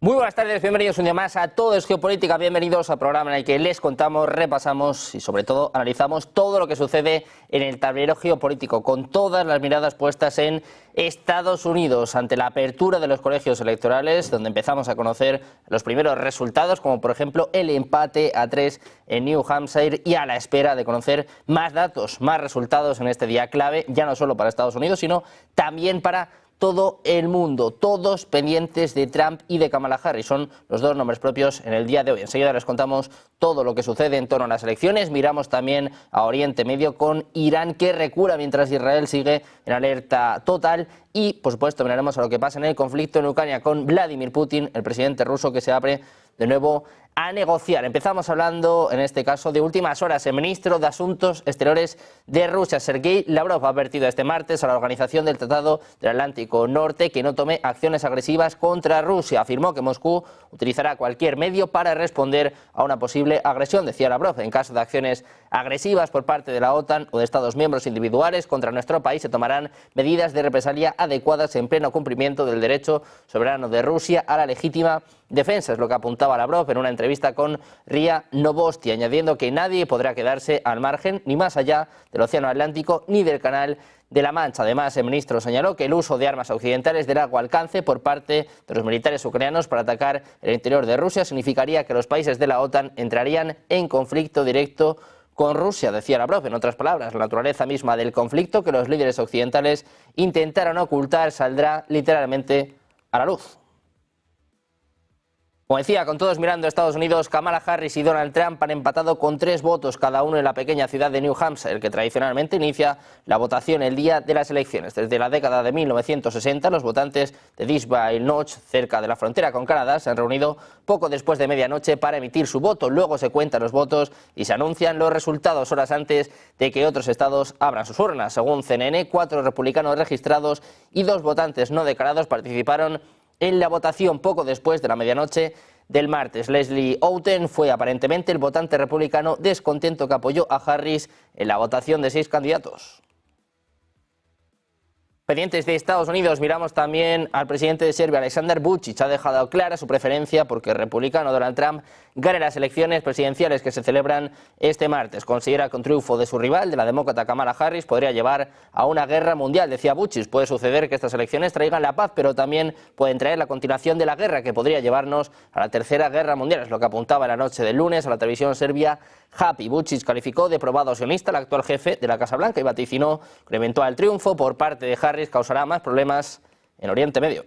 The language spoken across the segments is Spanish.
Muy buenas tardes, bienvenidos un día más a Todo es Geopolítica, bienvenidos al programa en el que les contamos, repasamos y sobre todo analizamos todo lo que sucede en el tablero geopolítico, con todas las miradas puestas en Estados Unidos ante la apertura de los colegios electorales, donde empezamos a conocer los primeros resultados, como por ejemplo el empate a 3 en New Hampshire, y a la espera de conocer más datos, más resultados en este día clave, ya no solo para Estados Unidos, sino también para todo el mundo, todos pendientes de Trump y de Kamala Harris. Son los dos nombres propios en el día de hoy. Enseguida les contamos todo lo que sucede en torno a las elecciones. Miramos también a Oriente Medio con Irán, que recula mientras Israel sigue en alerta total. Y, por supuesto, miraremos a lo que pasa en el conflicto en Ucrania con Vladimir Putin, el presidente ruso, que se abre de nuevo a negociar. Empezamos hablando, en este caso, de últimas horas. El ministro de Asuntos Exteriores de Rusia, Sergei Lavrov, ha advertido este martes a la Organización del Tratado del Atlántico Norte que no tome acciones agresivas contra Rusia. Afirmó que Moscú utilizará cualquier medio para responder a una posible agresión, decía Lavrov. En caso de acciones agresivas por parte de la OTAN o de Estados miembros individuales contra nuestro país, se tomarán medidas de represalia adecuadas en pleno cumplimiento del derecho soberano de Rusia a la legítima defensa. Es lo que apuntaba Lavrov en una entrevista con RIA Novosti, añadiendo que nadie podrá quedarse al margen ni más allá del Océano Atlántico ni del Canal de la Mancha. Además, el ministro señaló que el uso de armas occidentales de largo alcance por parte de los militares ucranianos para atacar el interior de Rusia significaría que los países de la OTAN entrarían en conflicto directo con Rusia, decía Lavrov. En otras palabras, la naturaleza misma del conflicto que los líderes occidentales intentaron ocultar saldrá literalmente a la luz. Como decía, con todos mirando a Estados Unidos, Kamala Harris y Donald Trump han empatado con 3 votos cada uno en la pequeña ciudad de New Hampshire, que tradicionalmente inicia la votación el día de las elecciones. Desde la década de 1960, los votantes de Disbrowe Notch, cerca de la frontera con Canadá, se han reunido poco después de medianoche para emitir su voto. Luego se cuentan los votos y se anuncian los resultados horas antes de que otros estados abran sus urnas. Según CNN, 4 republicanos registrados y 2 votantes no declarados participaron en la votación poco después de la medianoche del martes. Leslie Outen fue aparentemente el votante republicano descontento que apoyó a Harris en la votación de 6 candidatos. Pendientes de Estados Unidos, miramos también al presidente de Serbia, Aleksandar Vučić. Ha dejado clara su preferencia porque el republicano Donald Trump gane las elecciones presidenciales que se celebran este martes. Considera que un triunfo de su rival, de la demócrata Kamala Harris, podría llevar a una guerra mundial, decía Vučić. Puede suceder que estas elecciones traigan la paz, pero también pueden traer la continuación de la guerra, que podría llevarnos a la tercera guerra mundial. Es lo que apuntaba la noche del lunes a la televisión serbia Happy. Vučić calificó de probado sionista al actual jefe de la Casa Blanca y vaticinó que el eventual triunfo por parte de Harris causará más problemas en Oriente Medio.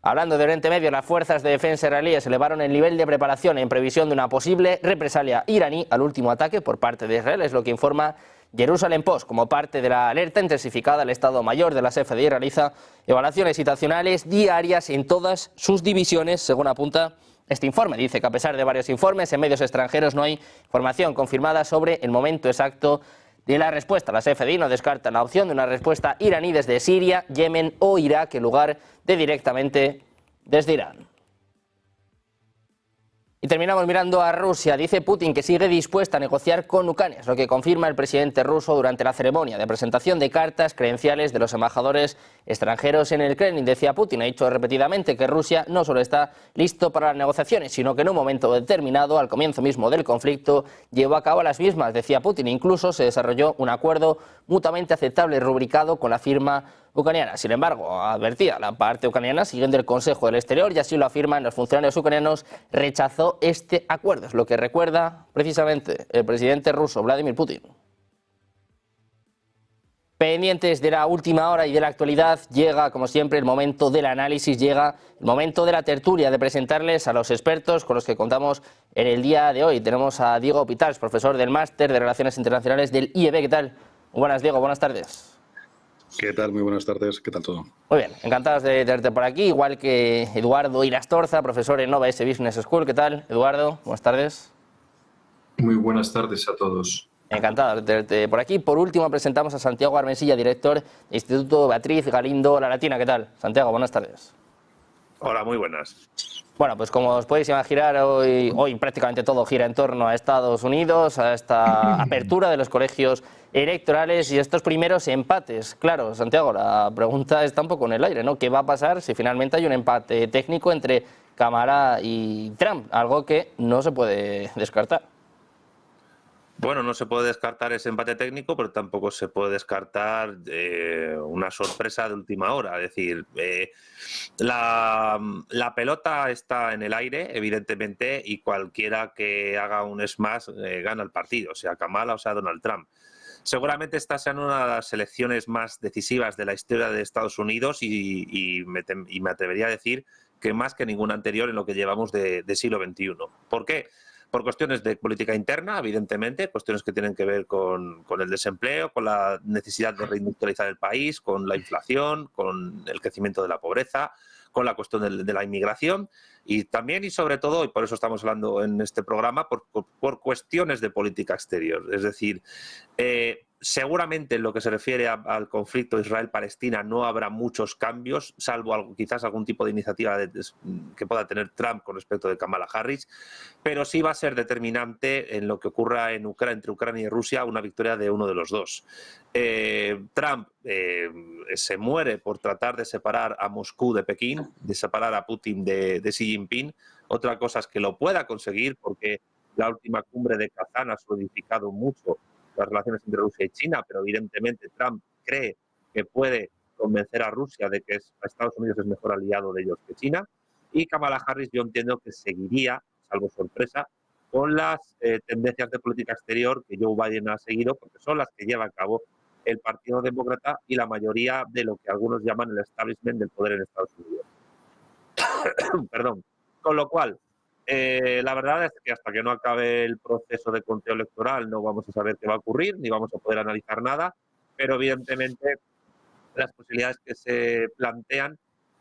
Hablando de Oriente Medio, las fuerzas de defensa israelíes elevaron el nivel de preparación en previsión de una posible represalia iraní al último ataque por parte de Israel, es lo que informa Jerusalem Post. Como parte de la alerta intensificada, el Estado Mayor de la CFDI realiza evaluaciones situacionales diarias en todas sus divisiones, según apunta este informe. Dice que a pesar de varios informes en medios extranjeros no hay información confirmada sobre el momento exacto de la respuesta. La CFDI no descarta la opción de una respuesta iraní desde Siria, Yemen o Irak en lugar de directamente desde Irán. Y terminamos mirando a Rusia. Dice Putin que sigue dispuesta a negociar con Ucrania, es lo que confirma el presidente ruso durante la ceremonia de presentación de cartas credenciales de los embajadores extranjeros en el Kremlin. Decía Putin, ha dicho repetidamente que Rusia no solo está listo para las negociaciones, sino que en un momento determinado, al comienzo mismo del conflicto, llevó a cabo las mismas, decía Putin. Incluso se desarrolló un acuerdo mutuamente aceptable y rubricado con la firma ucraniana. Sin embargo, advertía la parte ucraniana, siguiendo el Consejo del Exterior, y así lo afirman los funcionarios ucranianos, rechazó este acuerdo. Es lo que recuerda precisamente el presidente ruso, Vladimir Putin. Pendientes de la última hora y de la actualidad, llega, como siempre, el momento del análisis, llega el momento de la tertulia, de presentarles a los expertos con los que contamos en el día de hoy. Tenemos a Diego Pitals, profesor del Máster de Relaciones Internacionales del IEB. ¿Qué tal? Muy buenas, Diego, buenas tardes. ¿Qué tal? Muy buenas tardes. ¿Qué tal todo? Muy bien, encantados de tenerte por aquí, igual que Eduardo Irastorza, profesor en Nova S Business School. ¿Qué tal, Eduardo? Buenas tardes. Muy buenas tardes a todos. Encantado de tenerte por aquí. Por último, presentamos a Santiago Armensilla, director del Instituto Beatriz Galindo La Latina. ¿Qué tal, Santiago? Buenas tardes. Hola, muy buenas. Bueno, pues como os podéis imaginar, hoy prácticamente todo gira en torno a Estados Unidos, a esta apertura de los colegios electorales y estos primeros empates. Claro, Santiago, la pregunta está un poco en el aire, ¿no? ¿Qué va a pasar si finalmente hay un empate técnico entre Kamala y Trump? Algo que no se puede descartar. Bueno, no se puede descartar ese empate técnico, pero tampoco se puede descartar una sorpresa de última hora. Es decir, la pelota está en el aire, evidentemente, y cualquiera que haga un smash gana el partido, sea Kamala o sea Donald Trump. Seguramente esta sea una de las elecciones más decisivas de la historia de Estados Unidos y me atrevería a decir que más que ninguna anterior en lo que llevamos de siglo XXI. ¿Por qué? Por cuestiones de política interna, evidentemente, cuestiones que tienen que ver con el desempleo, con la necesidad de reindustrializar el país, con la inflación, con el crecimiento de la pobreza, con la cuestión de la inmigración y también y sobre todo, y por eso estamos hablando en este programa, por cuestiones de política exterior. Es decir, seguramente en lo que se refiere al conflicto Israel-Palestina no habrá muchos cambios, salvo quizás algún tipo de iniciativa que pueda tener Trump con respecto de Kamala Harris, pero sí va a ser determinante en lo que ocurra entre Ucrania y Rusia una victoria de uno de los dos. Trump se muere por tratar de separar a Moscú de Pekín, de separar a Putin de Xi Jinping. Otra cosa es que lo pueda conseguir porque la última cumbre de Kazán ha solidificado mucho las relaciones entre Rusia y China, pero evidentemente Trump cree que puede convencer a Rusia de que a Estados Unidos es mejor aliado de ellos que China. Y Kamala Harris yo entiendo que seguiría, salvo sorpresa, con las tendencias de política exterior que Joe Biden ha seguido, porque son las que lleva a cabo el Partido Demócrata y la mayoría de lo que algunos llaman el establishment del poder en Estados Unidos. Perdón. Con lo cual, la verdad es que hasta que no acabe el proceso de conteo electoral no vamos a saber qué va a ocurrir, ni vamos a poder analizar nada, pero evidentemente las posibilidades que se plantean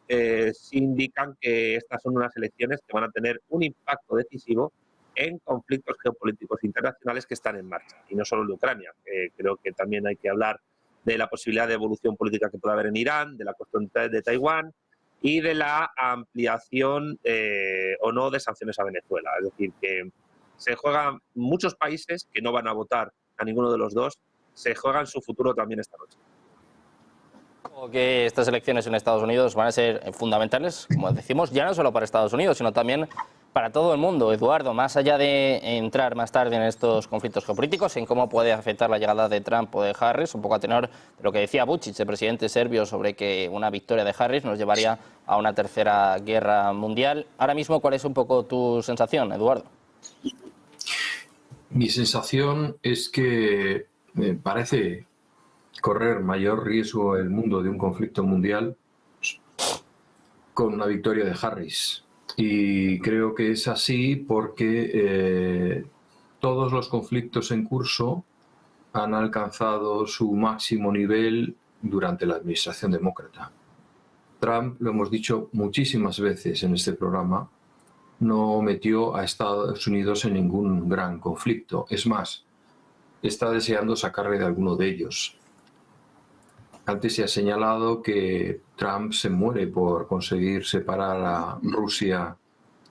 sí indican que estas son unas elecciones que van a tener un impacto decisivo en conflictos geopolíticos internacionales que están en marcha, y no solo el de Ucrania. Creo que también hay que hablar de la posibilidad de evolución política que pueda haber en Irán, de la cuestión de Taiwán y de la ampliación o no de sanciones a Venezuela. Es decir, que se juegan muchos países que no van a votar a ninguno de los dos, se juegan su futuro también esta noche. Que estas elecciones en Estados Unidos van a ser fundamentales, como decimos, ya no solo para Estados Unidos, sino también para todo el mundo. Eduardo, más allá de entrar más tarde en estos conflictos geopolíticos, en cómo puede afectar la llegada de Trump o de Harris, un poco a tenor de lo que decía Vučić, el presidente serbio, sobre que una victoria de Harris nos llevaría a una tercera guerra mundial. Ahora mismo, ¿cuál es un poco tu sensación, Eduardo? Mi sensación es que parece correr mayor riesgo el mundo de un conflicto mundial con una victoria de Harris. Y creo que es así porque todos los conflictos en curso han alcanzado su máximo nivel durante la administración demócrata. Trump, lo hemos dicho muchísimas veces en este programa, no metió a Estados Unidos en ningún gran conflicto. Es más, está deseando sacarle de alguno de ellos. Antes se ha señalado que Trump se muere por conseguir separar a Rusia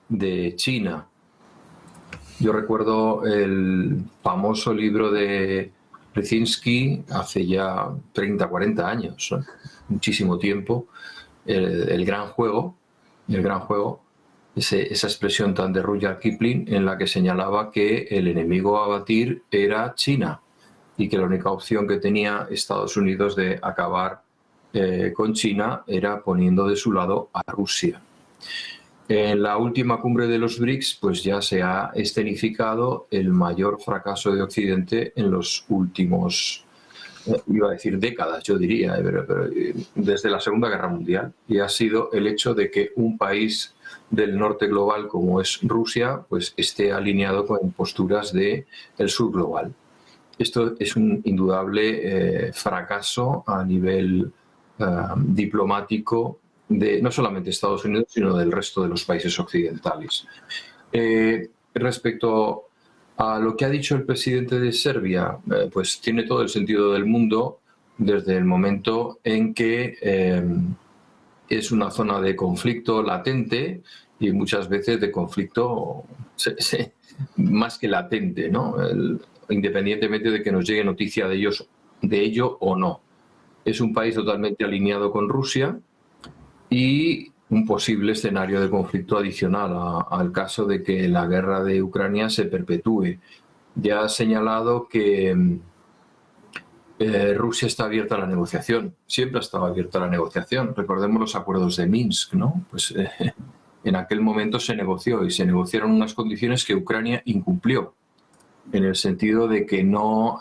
de China. Yo recuerdo el famoso libro de Brzezinski hace ya 30, 40 años, ¿no? Muchísimo tiempo, el gran juego, esa expresión tan de Rudyard Kipling en la que señalaba que el enemigo a batir era China y que la única opción que tenía Estados Unidos de acabar con China era poniendo de su lado a Rusia. En la última cumbre de los BRICS, pues ya se ha escenificado el mayor fracaso de Occidente en los últimos, iba a decir décadas, yo diría, pero desde la Segunda Guerra Mundial, y ha sido el hecho de que un país del norte global como es Rusia, pues esté alineado con posturas del sur global. Esto es un indudable fracaso a nivel diplomático de no solamente Estados Unidos, sino del resto de los países occidentales. Respecto a lo que ha dicho el presidente de Serbia, pues tiene todo el sentido del mundo desde el momento en que es una zona de conflicto latente y muchas veces de conflicto más que latente, ¿no? independientemente de que nos llegue noticia de ello o no. Es un país totalmente alineado con Rusia y un posible escenario de conflicto adicional al caso de que la guerra de Ucrania se perpetúe. Ya ha señalado que Rusia está abierta a la negociación, siempre ha estado abierta a la negociación. Recordemos los acuerdos de Minsk, ¿no? Pues en aquel momento se negoció y se negociaron unas condiciones que Ucrania incumplió, en el sentido de que no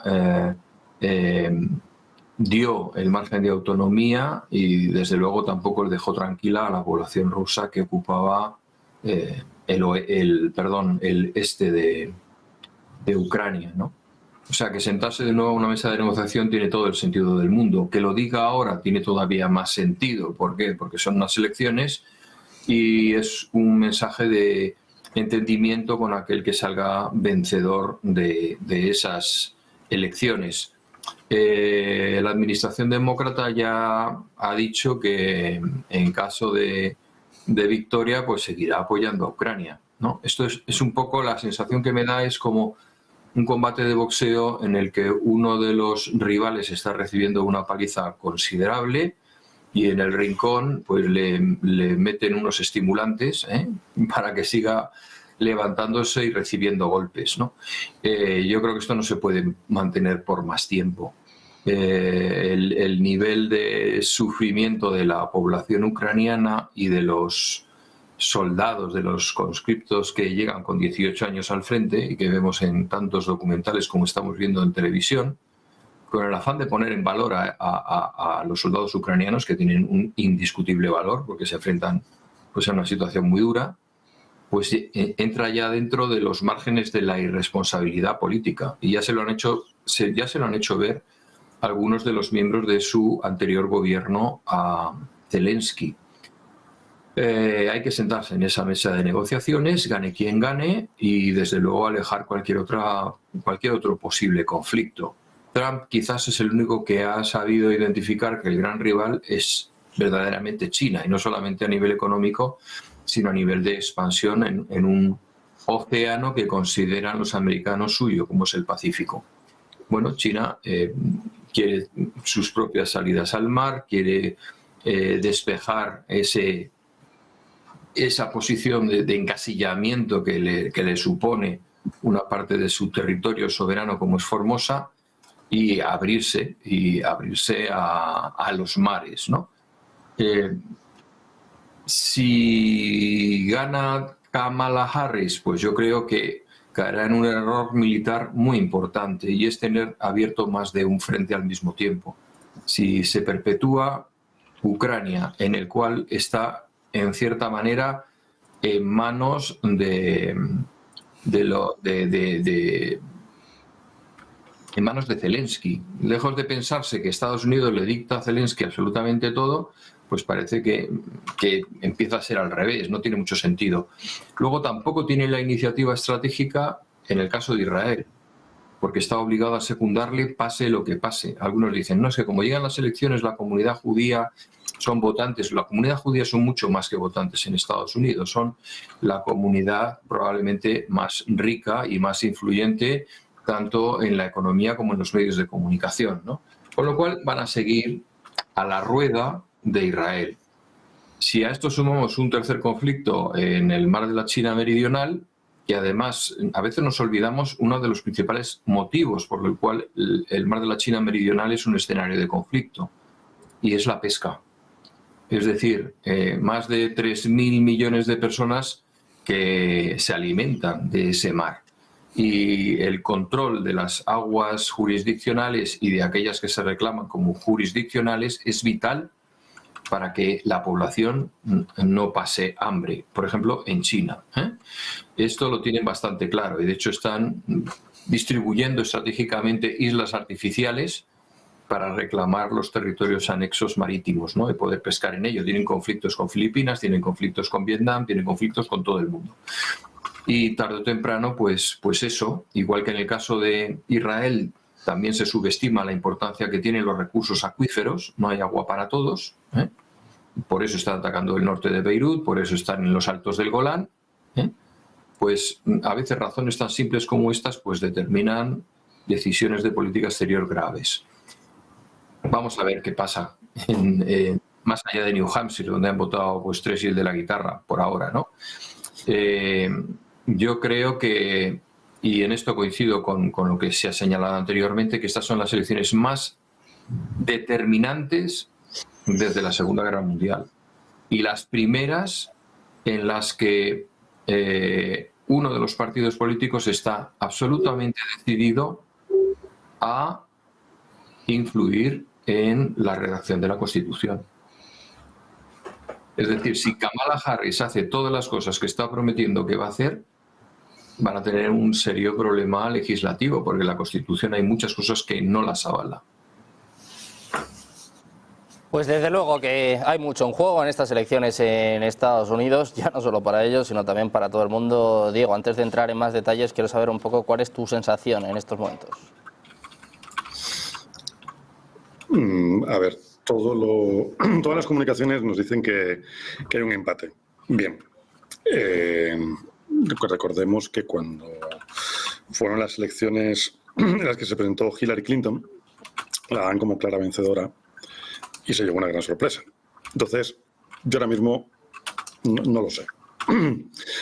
dio el margen de autonomía y desde luego tampoco le dejó tranquila a la población rusa que ocupaba el este de Ucrania, ¿no? O sea, que sentarse de nuevo a una mesa de negociación tiene todo el sentido del mundo. Que lo diga ahora tiene todavía más sentido. ¿Por qué? Porque son unas elecciones y es un mensaje de entendimiento con aquel que salga vencedor de esas elecciones. La administración demócrata ya ha dicho que en caso de victoria pues seguirá apoyando a Ucrania, ¿no? Esto es un poco la sensación que me da, es como un combate de boxeo en el que uno de los rivales está recibiendo una paliza considerable y en el rincón pues le meten unos estimulantes para que siga levantándose y recibiendo golpes, ¿no? Yo creo que esto no se puede mantener por más tiempo. El nivel de sufrimiento de la población ucraniana y de los soldados, de los conscriptos que llegan con 18 años al frente y que vemos en tantos documentales como estamos viendo en televisión, con el afán de poner en valor a los soldados ucranianos, que tienen un indiscutible valor porque se enfrentan pues a una situación muy dura, pues entra ya dentro de los márgenes de la irresponsabilidad política, y ya se lo han hecho ver algunos de los miembros de su anterior gobierno a Zelensky. Hay que sentarse en esa mesa de negociaciones, gane quien gane, y desde luego alejar cualquier otro posible conflicto. Trump quizás es el único que ha sabido identificar que el gran rival es verdaderamente China, y no solamente a nivel económico, sino a nivel de expansión en un océano que consideran los americanos suyo, como es el Pacífico. Bueno, China quiere sus propias salidas al mar, quiere despejar esa posición de encasillamiento que le supone una parte de su territorio soberano como es Formosa, y abrirse a los mares, ¿no? Si gana Kamala Harris, pues yo creo que caerá en un error militar muy importante, y es tener abierto más de un frente al mismo tiempo. Si se perpetúa Ucrania, en el cual está en cierta manera en manos en manos de Zelensky, lejos de pensarse que Estados Unidos le dicta a Zelensky absolutamente todo, pues parece que empieza a ser al revés, no tiene mucho sentido. Luego tampoco tiene la iniciativa estratégica en el caso de Israel, porque está obligado a secundarle pase lo que pase. Algunos dicen, no, es que como llegan las elecciones la comunidad judía son votantes. La comunidad judía son mucho más que votantes en Estados Unidos, son la comunidad probablemente más rica y más influyente tanto en la economía como en los medios de comunicación, ¿no? Con lo cual van a seguir a la rueda de Israel. Si a esto sumamos un tercer conflicto en el mar de la China Meridional, que además a veces nos olvidamos uno de los principales motivos por el cual el mar de la China Meridional es un escenario de conflicto, y es la pesca. Es decir, más de 3.000 millones de personas que se alimentan de ese mar. Y el control de las aguas jurisdiccionales y de aquellas que se reclaman como jurisdiccionales es vital para que la población no pase hambre. Por ejemplo, en China. Esto lo tienen bastante claro, y de hecho están distribuyendo estratégicamente islas artificiales para reclamar los territorios anexos marítimos, ¿no? Y poder pescar en ellos. Tienen conflictos con Filipinas, tienen conflictos con Vietnam, tienen conflictos con todo el mundo. Y tarde o temprano, pues eso, igual que en el caso de Israel, también se subestima la importancia que tienen los recursos acuíferos, no hay agua para todos, por eso están atacando el norte de Beirut, por eso están en los altos del Golán, pues a veces razones tan simples como estas pues determinan decisiones de política exterior graves. Vamos a ver qué pasa más allá de New Hampshire, donde han votado pues 3 y el de la guitarra, por ahora, ¿no? Yo creo que, y en esto coincido con lo que se ha señalado anteriormente, que estas son las elecciones más determinantes desde la Segunda Guerra Mundial. Y las primeras en las que uno de los partidos políticos está absolutamente decidido a influir en la redacción de la Constitución. Es decir, si Kamala Harris hace todas las cosas que está prometiendo que va a hacer, van a tener un serio problema legislativo, porque en la Constitución hay muchas cosas que no las avala. Pues desde luego que hay mucho en juego en estas elecciones en Estados Unidos, ya no solo para ellos, sino también para todo el mundo. Diego, antes de entrar en más detalles, quiero saber un poco cuál es tu sensación en estos momentos. A ver, todas las comunicaciones nos dicen que hay un empate. Bien. Recordemos que cuando fueron las elecciones en las que se presentó Hillary Clinton, la dan como clara vencedora y se llevó una gran sorpresa. Entonces, yo ahora mismo no lo sé.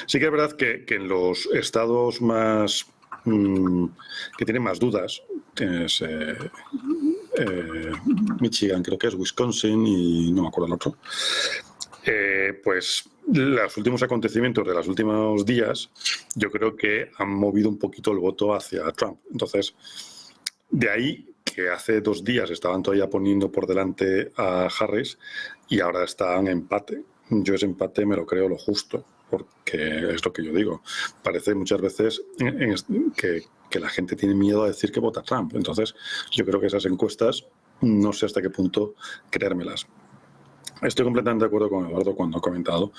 Sí que es verdad que en los estados más que tienen más dudas, tienes Michigan, creo que es Wisconsin y no me acuerdo el otro, pues los últimos acontecimientos de los últimos días yo creo que han movido un poquito el voto hacia Trump. Entonces, de ahí que hace 2 días estaban todavía poniendo por delante a Harris y ahora está en empate. Yo ese empate me lo creo lo justo, porque es lo que yo digo. Parece muchas veces que la gente tiene miedo a decir que vota Trump. Entonces, yo creo que esas encuestas no sé hasta qué punto creérmelas. Estoy completamente de acuerdo con Eduardo cuando ha comentado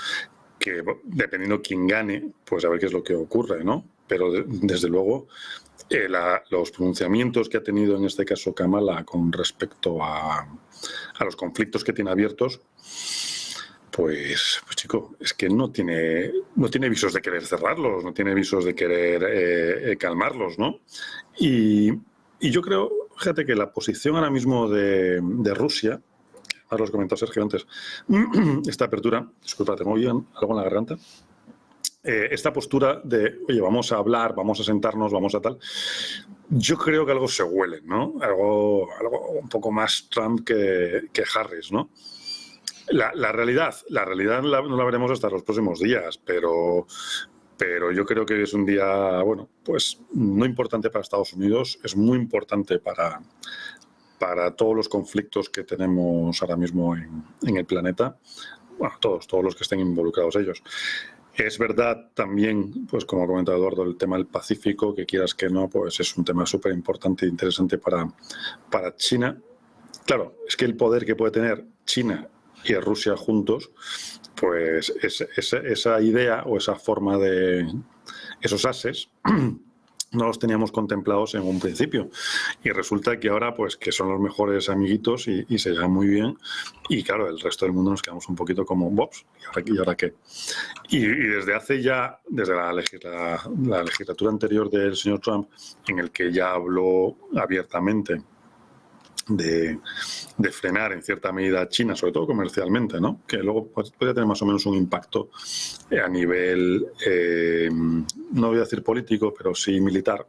que dependiendo quién gane, pues a ver qué es lo que ocurre, ¿no? Pero desde luego los pronunciamientos que ha tenido en este caso Kamala con respecto a los conflictos que tiene abiertos, pues chico, es que no tiene visos de querer cerrarlos, no tiene visos de querer calmarlos, ¿no? Y yo creo, fíjate que la posición ahora mismo de Rusia, ahora los comentó Sergio antes, esta apertura, disculpa, tengo bien algo en la garganta, esta postura de, oye, vamos a hablar, vamos a sentarnos, vamos a tal, yo creo que algo se huele, ¿no? Algo un poco más Trump que Harris, ¿no? La realidad no la veremos hasta los próximos días, pero yo creo que es un día, bueno, pues no importante para Estados Unidos, es muy importante para todos los conflictos que tenemos ahora mismo en el planeta, bueno, todos los que estén involucrados ellos. Es verdad también, pues como ha comentado Eduardo, el tema del Pacífico, que quieras que no, pues es un tema súper importante e interesante para China. Claro, es que el poder que puede tener China y Rusia juntos, pues esa idea o esa forma de esos ases no los teníamos contemplados en un principio y resulta que ahora pues que son los mejores amiguitos y se llevan muy bien y claro, el resto del mundo nos quedamos un poquito como bobs, ¿y ahora qué? Y desde la legislatura anterior del señor Trump, en el que ya habló abiertamente de frenar en cierta medida a China, sobre todo comercialmente, ¿no? Que luego puede tener más o menos un impacto a nivel, no voy a decir político, pero sí militar,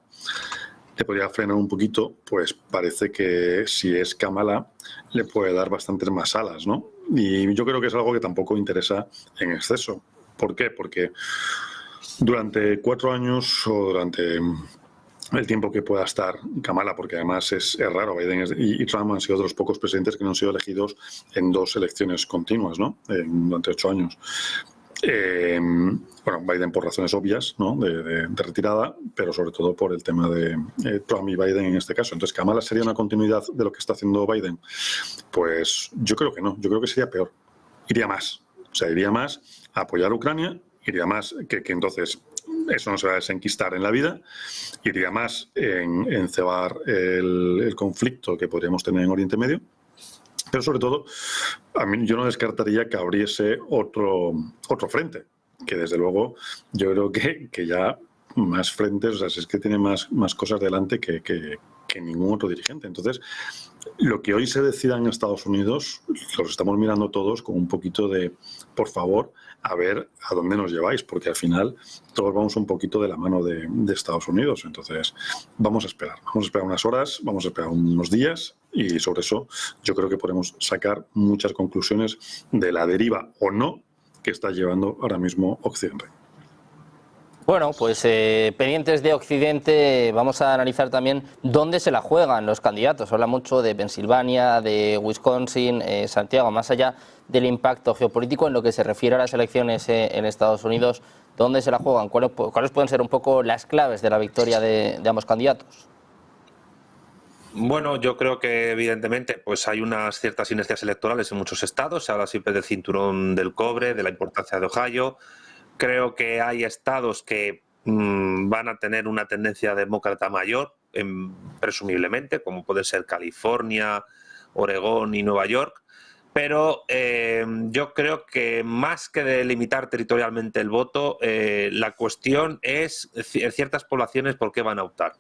le podría frenar un poquito, pues parece que si es Kamala le puede dar bastantes más alas, ¿no? Y yo creo que es algo que tampoco interesa en exceso. ¿Por qué? Porque durante 4 años o durante el tiempo que pueda estar Kamala, porque además es raro, Biden y Trump han sido de los pocos presidentes que no han sido elegidos en 2 elecciones continuas, ¿no? Durante 8 años. Bueno, Biden por razones obvias, ¿no? de retirada, pero sobre todo por el tema de Trump y Biden en este caso. Entonces, ¿Kamala sería una continuidad de lo que está haciendo Biden? Pues yo creo que no, yo creo que sería peor. Iría más, o sea, iría más a apoyar a Ucrania, iría más que entonces eso no se va a desenquistar en la vida, iría más en cebar el conflicto que podríamos tener en Oriente Medio, pero sobre todo a mí yo no descartaría que abriese otro frente, que desde luego yo creo que ya más frentes, o sea, si es que tiene más cosas delante que que ningún otro dirigente. Entonces, lo que hoy se decida en Estados Unidos, los estamos mirando todos con un poquito de, por favor, a ver a dónde nos lleváis, porque al final todos vamos un poquito de la mano de Estados Unidos. Entonces, vamos a esperar unas horas, vamos a esperar unos días, y sobre eso yo creo que podemos sacar muchas conclusiones de la deriva o no que está llevando ahora mismo Occidente. Bueno, pues pendientes de Occidente, vamos a analizar también dónde se la juegan los candidatos. Habla mucho de Pensilvania, de Wisconsin, Santiago, más allá del impacto geopolítico en lo que se refiere a las elecciones en Estados Unidos, ¿dónde se la juegan? ¿Cuáles pueden ser un poco las claves de la victoria de ambos candidatos? Bueno, yo creo que evidentemente pues hay unas ciertas inercias electorales en muchos estados. Se habla siempre del cinturón del cobre, de la importancia de Ohio. Creo que hay estados que van a tener una tendencia demócrata mayor, presumiblemente, como puede ser California, Oregón y Nueva York. Pero yo creo que más que delimitar territorialmente el voto, la cuestión es en ciertas poblaciones por qué van a optar.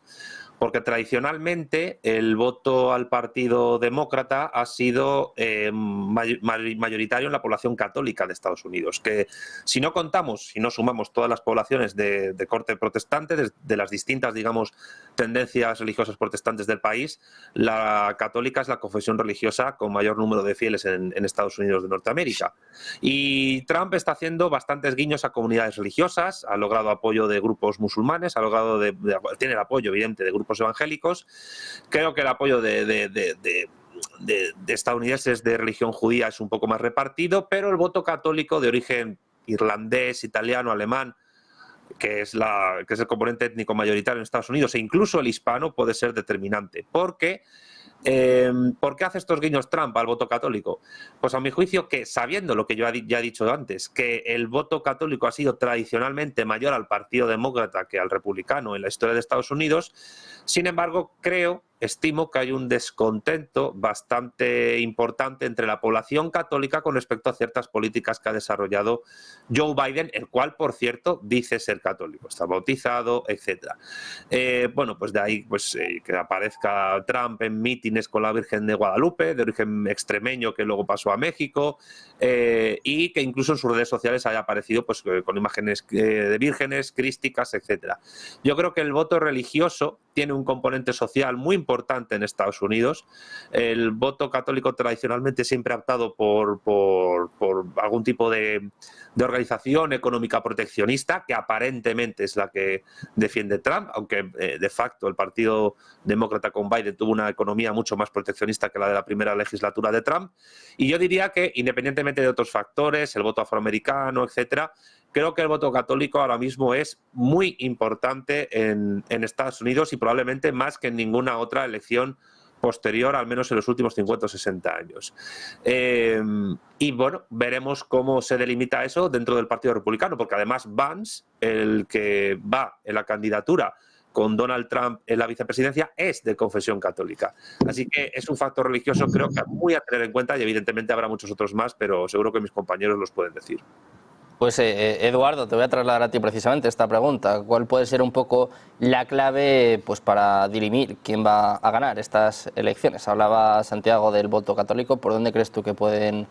Porque tradicionalmente el voto al Partido Demócrata ha sido mayoritario en la población católica de Estados Unidos, que si no contamos, si no sumamos todas las poblaciones de corte protestante, de las distintas, digamos, tendencias religiosas protestantes del país, la católica es la confesión religiosa con mayor número de fieles en Estados Unidos de Norteamérica. Y Trump está haciendo bastantes guiños a comunidades religiosas, ha logrado apoyo de grupos musulmanes, ha logrado tiene el apoyo evidente de grupos evangélicos. Creo que el apoyo de estadounidenses de religión judía es un poco más repartido, pero el voto católico de origen irlandés, italiano, alemán, que es el componente étnico mayoritario en Estados Unidos, e incluso el hispano, puede ser determinante. Porque ¿por qué hace estos guiños Trump al voto católico? Pues a mi juicio que, sabiendo lo que yo ya he dicho antes, que el voto católico ha sido tradicionalmente mayor al Partido Demócrata que al republicano en la historia de Estados Unidos, sin embargo, estimo que hay un descontento bastante importante entre la población católica con respecto a ciertas políticas que ha desarrollado Joe Biden, el cual, por cierto, dice ser católico, está bautizado, etc. Bueno, pues de ahí que aparezca Trump en mítines con la Virgen de Guadalupe, de origen extremeño, que luego pasó a México, y que incluso en sus redes sociales haya aparecido pues, con imágenes de vírgenes, crísticas, etc. Yo creo que el voto religioso tiene un componente social muy importante en Estados Unidos. El voto católico tradicionalmente siempre ha optado por algún tipo de organización económica proteccionista, que aparentemente es la que defiende Trump, aunque de facto el Partido Demócrata con Biden tuvo una economía mucho más proteccionista que la de la primera legislatura de Trump. Y yo diría que, independientemente de otros factores, el voto afroamericano, etcétera, creo que el voto católico ahora mismo es muy importante en Estados Unidos y probablemente más que en ninguna otra elección posterior, al menos en los últimos 50 o 60 años. Y bueno, veremos cómo se delimita eso dentro del Partido Republicano, porque además Vance, el que va en la candidatura con Donald Trump en la vicepresidencia, es de confesión católica. Así que es un factor religioso, creo que muy a tener en cuenta, y evidentemente habrá muchos otros más, pero seguro que mis compañeros los pueden decir. Pues Eduardo, te voy a trasladar a ti precisamente esta pregunta. ¿Cuál puede ser un poco la clave pues, para dirimir quién va a ganar estas elecciones? Hablaba Santiago del voto católico. ¿Por dónde crees tú que pueden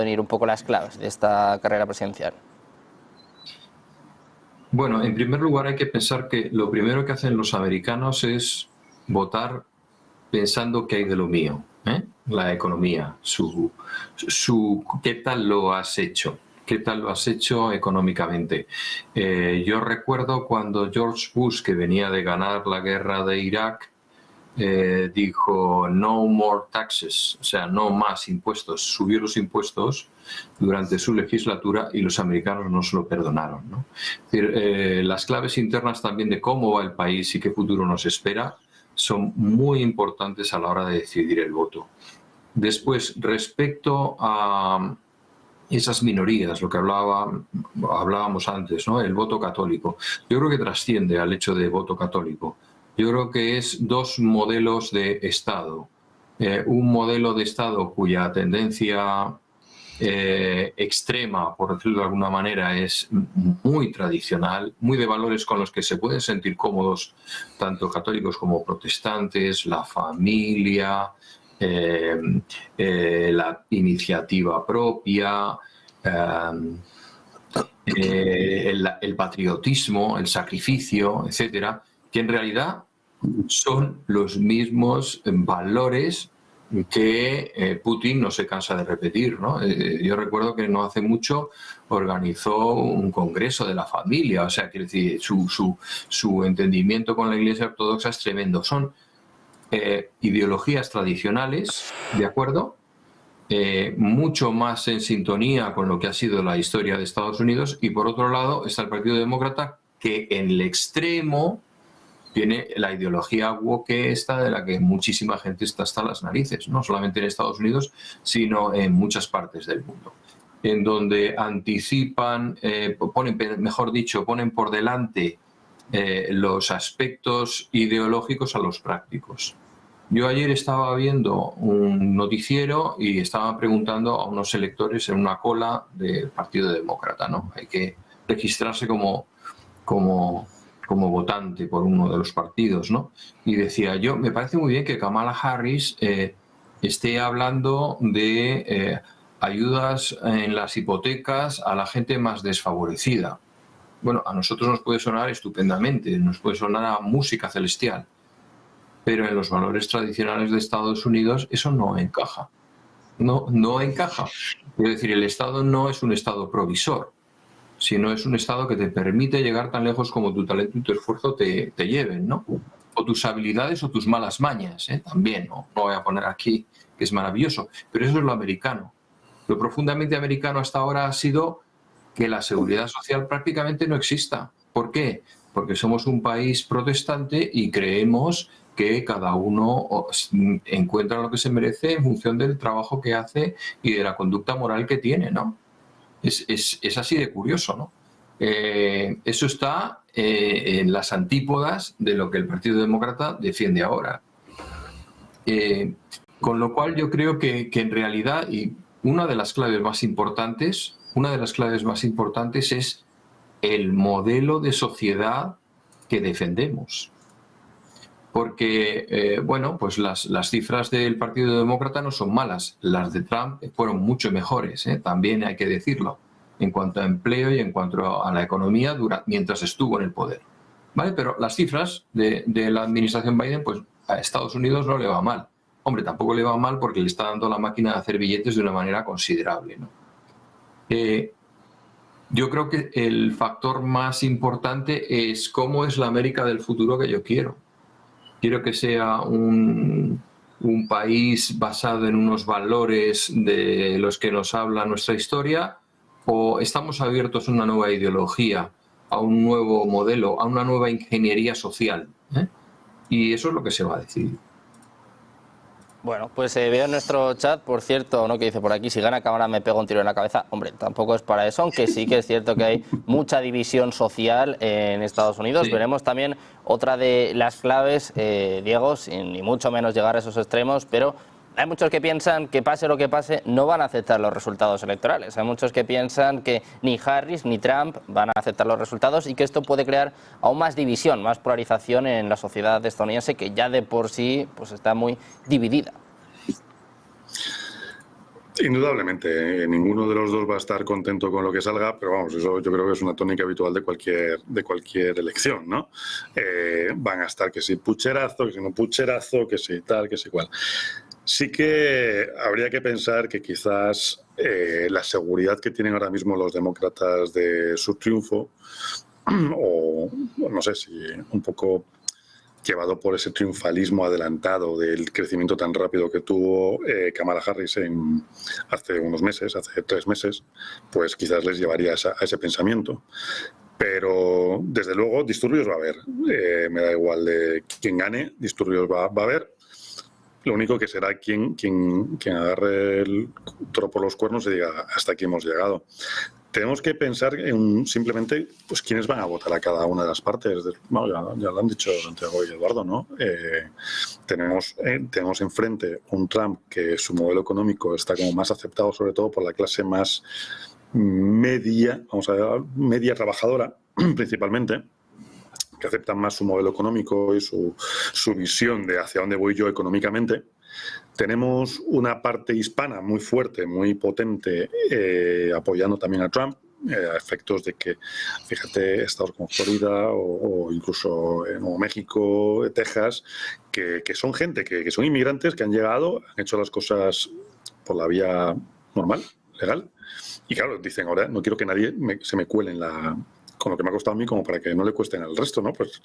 ir un poco las claves de esta carrera presidencial? Bueno, en primer lugar hay que pensar que lo primero que hacen los americanos es votar pensando que hay de lo mío, la economía, ¿qué tal lo has hecho? ¿Qué tal lo has hecho económicamente? Yo recuerdo cuando George Bush, que venía de ganar la guerra de Irak, dijo no more taxes, o sea, no más impuestos, subió los impuestos durante su legislatura y los americanos no se lo perdonaron, ¿no? Es decir, las claves internas también de cómo va el país y qué futuro nos espera son muy importantes a la hora de decidir el voto. Después, respecto a esas minorías, lo que hablábamos antes, ¿no? El voto católico. Yo creo que trasciende al hecho de voto católico. Yo creo que es dos modelos de Estado. Un modelo de Estado cuya tendencia extrema, por decirlo de alguna manera, es muy tradicional, muy de valores con los que se pueden sentir cómodos tanto católicos como protestantes, la familia, la iniciativa propia, el patriotismo, el sacrificio, etcétera, que en realidad son los mismos valores que Putin no se cansa de repetir, ¿no? Yo recuerdo que no hace mucho organizó un congreso de la familia, o sea, quiere decir, su entendimiento con la Iglesia Ortodoxa es tremendo. Son ideologías tradicionales, ¿de acuerdo? Mucho más en sintonía con lo que ha sido la historia de Estados Unidos, y por otro lado está el Partido Demócrata, que en el extremo tiene la ideología woke esta, de la que muchísima gente está hasta las narices, no solamente en Estados Unidos, sino en muchas partes del mundo, en donde anticipan, ponen por delante los aspectos ideológicos a los prácticos. Yo ayer estaba viendo un noticiero y estaban preguntando a unos electores en una cola del Partido Demócrata, ¿no? Hay que registrarse como votante por uno de los partidos, ¿no? Y decía yo, me parece muy bien que Kamala Harris esté hablando de ayudas en las hipotecas a la gente más desfavorecida. Bueno, a nosotros nos puede sonar estupendamente, nos puede sonar a música celestial, pero en los valores tradicionales de Estados Unidos eso no encaja. No encaja. Es decir, el Estado no es un Estado provisor, sino es un Estado que te permite llegar tan lejos como tu talento y tu esfuerzo te lleven, ¿no? O tus habilidades o tus malas mañas, también, ¿no? No voy a poner aquí que es maravilloso, pero eso es lo americano. Lo profundamente americano hasta ahora ha sido que la seguridad social prácticamente no exista. ¿Por qué? Porque somos un país protestante y creemos que cada uno encuentra lo que se merece en función del trabajo que hace y de la conducta moral que tiene, ¿no? Es así de curioso, ¿no? Eso está en las antípodas de lo que el Partido Demócrata defiende ahora. Con lo cual yo creo que en realidad, y una de las claves más importantes es el modelo de sociedad que defendemos. Porque, bueno, pues las cifras del Partido Demócrata no son malas. Las de Trump fueron mucho mejores, también hay que decirlo, en cuanto a empleo y en cuanto a la economía mientras estuvo en el poder. ¿Vale? Pero las cifras de la administración Biden, pues a Estados Unidos no le va mal. Hombre, tampoco le va mal porque le está dando la máquina de hacer billetes de una manera considerable, ¿no? Yo creo que el factor más importante es cómo es la América del futuro que yo quiero. Quiero que sea un país basado en unos valores de los que nos habla nuestra historia, o estamos abiertos a una nueva ideología, a un nuevo modelo, a una nueva ingeniería social. Y eso es lo que se va a decidir. Bueno, pues veo en nuestro chat, por cierto, ¿no?, que dice por aquí, si gana Cámara me pego un tiro en la cabeza. Hombre, tampoco es para eso, aunque sí que es cierto que hay mucha división social en Estados Unidos. Sí. Veremos también otra de las claves, Diego, sin ni mucho menos llegar a esos extremos, pero hay muchos que piensan que pase lo que pase, no van a aceptar los resultados electorales. Hay muchos que piensan que ni Harris ni Trump van a aceptar los resultados y que esto puede crear aún más división, más polarización en la sociedad estadounidense, que ya de por sí pues está muy dividida. Indudablemente, ninguno de los dos va a estar contento con lo que salga, pero vamos, eso yo creo que es una tónica habitual de cualquier elección, ¿no? Van a estar que si pucherazo, que si no pucherazo, que si tal, que si cual. Sí que habría que pensar que quizás la seguridad que tienen ahora mismo los demócratas de su triunfo, o no sé si un poco llevado por ese triunfalismo adelantado del crecimiento tan rápido que tuvo Kamala Harris hace unos meses, hace 3 meses, pues quizás les llevaría a ese pensamiento. Pero, desde luego, disturbios va a haber. Me da igual de quién gane, disturbios va a haber. Lo único que será quien agarre el toro por los cuernos y diga, hasta aquí hemos llegado. tenemos que pensar en simplemente pues quiénes van a votar a cada una de las partes. Bueno, ya lo han dicho Santiago y Eduardo, ¿no? Tenemos enfrente un Trump que su modelo económico está como más aceptado, sobre todo por la clase más media, vamos a ver, media trabajadora, principalmente, que aceptan más su modelo económico y su visión de hacia dónde voy yo económicamente. Tenemos una parte hispana muy fuerte, muy potente, apoyando también a Trump, a efectos de que, fíjate, estados como Florida o incluso Nuevo México, Texas, que son gente, que son inmigrantes que han llegado, han hecho las cosas por la vía normal, legal, y claro, dicen ahora no quiero que nadie se me cuele con lo que me ha costado a mí como para que no le cuesten al resto, ¿no? Pues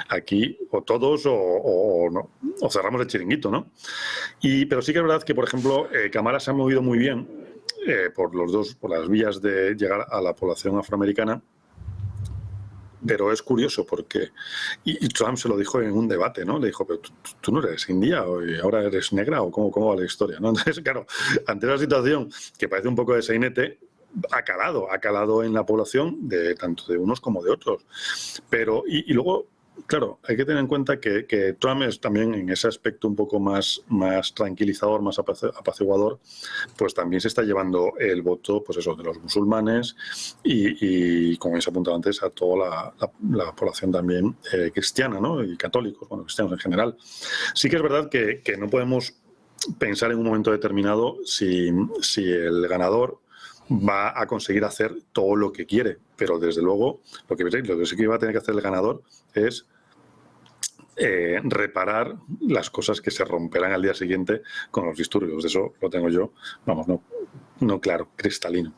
aquí o todos o no, o cerramos el chiringuito, ¿no? Pero sí que es verdad que, por ejemplo, Kamala se ha movido muy bien por las vías de llegar a la población afroamericana, pero es curioso porque, y Trump se lo dijo en un debate, ¿no? Le dijo, pero tú no eres india y ahora eres negra, o cómo va la historia, ¿no? Entonces, claro, ante la situación que parece un poco de sainete, ha calado en la población tanto de unos como de otros. Pero, y luego, claro, hay que tener en cuenta que Trump es también en ese aspecto un poco más tranquilizador, más apaciguador, pues también se está llevando el voto, pues eso, de los musulmanes y como se ha apuntado antes, a toda la población también cristiana, ¿no? Y católicos, bueno, cristianos en general. Sí que es verdad que no podemos pensar en un momento determinado si el ganador va a conseguir hacer todo lo que quiere, pero desde luego lo que sí que va a tener que hacer el ganador es reparar las cosas que se romperán al día siguiente con los disturbios. De eso lo tengo yo, vamos, no claro, cristalino.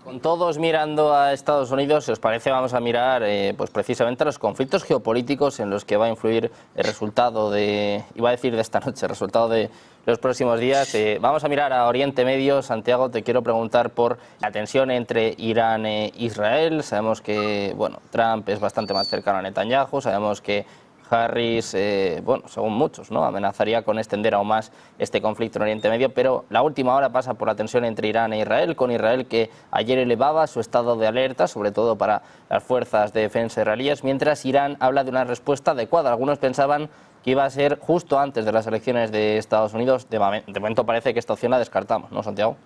Con todos mirando a Estados Unidos, si os parece, vamos a mirar pues precisamente los conflictos geopolíticos en los que va a influir el resultado iba a decir de esta noche, el resultado de los próximos días. Vamos a mirar a Oriente Medio. Santiago, te quiero preguntar por la tensión entre Irán e Israel. Sabemos que, bueno, Trump es bastante más cercano a Netanyahu, sabemos que Harris, bueno, según muchos, ¿no?, amenazaría con extender aún más este conflicto en Oriente Medio, pero la última hora pasa por la tensión entre Irán e Israel, con Israel que ayer elevaba su estado de alerta, sobre todo para las fuerzas de defensa israelíes, mientras Irán habla de una respuesta adecuada. Algunos pensaban que iba a ser justo antes de las elecciones de Estados Unidos. De momento parece que esta opción la descartamos, ¿no, Santiago?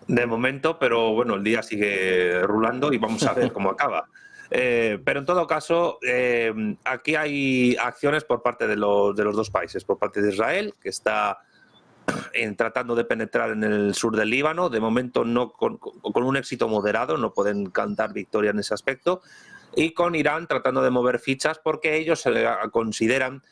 De momento, pero bueno, el día sigue rulando y vamos a ver cómo acaba. Pero en todo caso, aquí hay acciones por parte de los dos países, por parte de Israel, que está tratando de penetrar en el sur del Líbano, de momento no con un éxito moderado, no pueden cantar victoria en ese aspecto, y con Irán tratando de mover fichas porque ellos consideran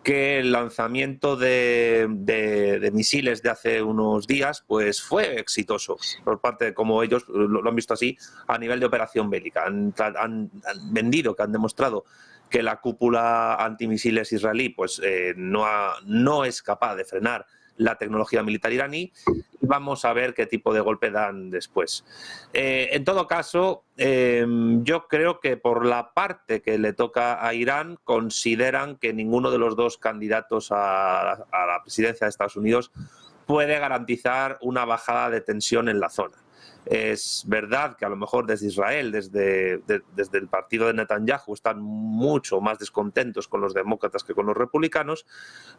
que el lanzamiento de misiles de hace unos días pues fue exitoso por parte, como ellos lo han visto así, a nivel de operación bélica. Han vendido, que han demostrado que la cúpula antimisiles israelí pues no es capaz de frenar la tecnología militar iraní, y vamos a ver qué tipo de golpe dan después. En todo caso, yo creo que por la parte que le toca a Irán, consideran que ninguno de los dos candidatos a la presidencia de Estados Unidos puede garantizar una bajada de tensión en la zona. Es verdad que a lo mejor desde Israel, desde el partido de Netanyahu, están mucho más descontentos con los demócratas que con los republicanos,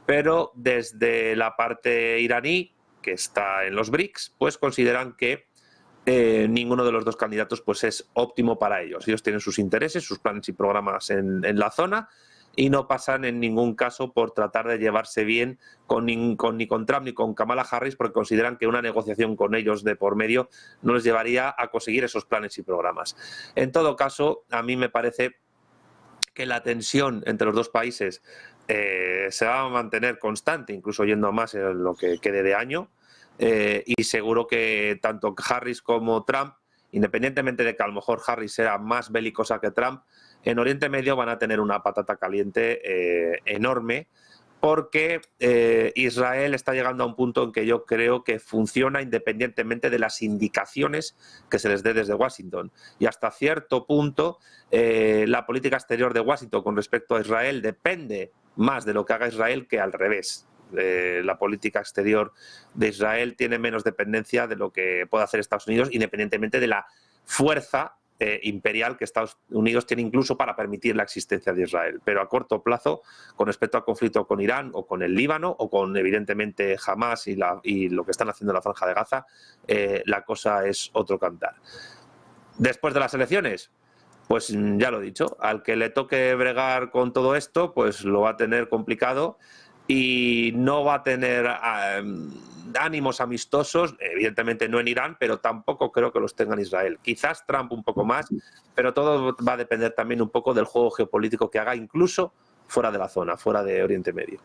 pero desde la parte iraní, que está en los BRICS, pues consideran que ninguno de los dos candidatos pues es óptimo para ellos. Ellos tienen sus intereses, sus planes y programas en la zona, y no pasan en ningún caso por tratar de llevarse bien ni con Trump ni con Kamala Harris, porque consideran que una negociación con ellos de por medio no les llevaría a conseguir esos planes y programas. En todo caso, a mí me parece que la tensión entre los dos países se va a mantener constante, incluso yendo a más en lo que quede de año, y seguro que tanto Harris como Trump, independientemente de que a lo mejor Harris sea más belicosa que Trump, en Oriente Medio van a tener una patata caliente enorme, porque Israel está llegando a un punto en que yo creo que funciona independientemente de las indicaciones que se les dé desde Washington. Y hasta cierto punto la política exterior de Washington con respecto a Israel depende más de lo que haga Israel que al revés. La política exterior de Israel tiene menos dependencia de lo que puede hacer Estados Unidos, independientemente de la fuerza imperial que Estados Unidos tiene incluso para permitir la existencia de Israel. Pero a corto plazo, con respecto al conflicto con Irán o con el Líbano o con, evidentemente, Hamás y lo que están haciendo en la Franja de Gaza, la cosa es otro cantar. Después de las elecciones, pues ya lo he dicho, al que le toque bregar con todo esto, pues lo va a tener complicado y no va a tener ánimos amistosos, evidentemente no en Irán, pero tampoco creo que los tenga en Israel. Quizás Trump un poco más, pero todo va a depender también un poco del juego geopolítico que haga, incluso fuera de la zona, fuera de Oriente Medio.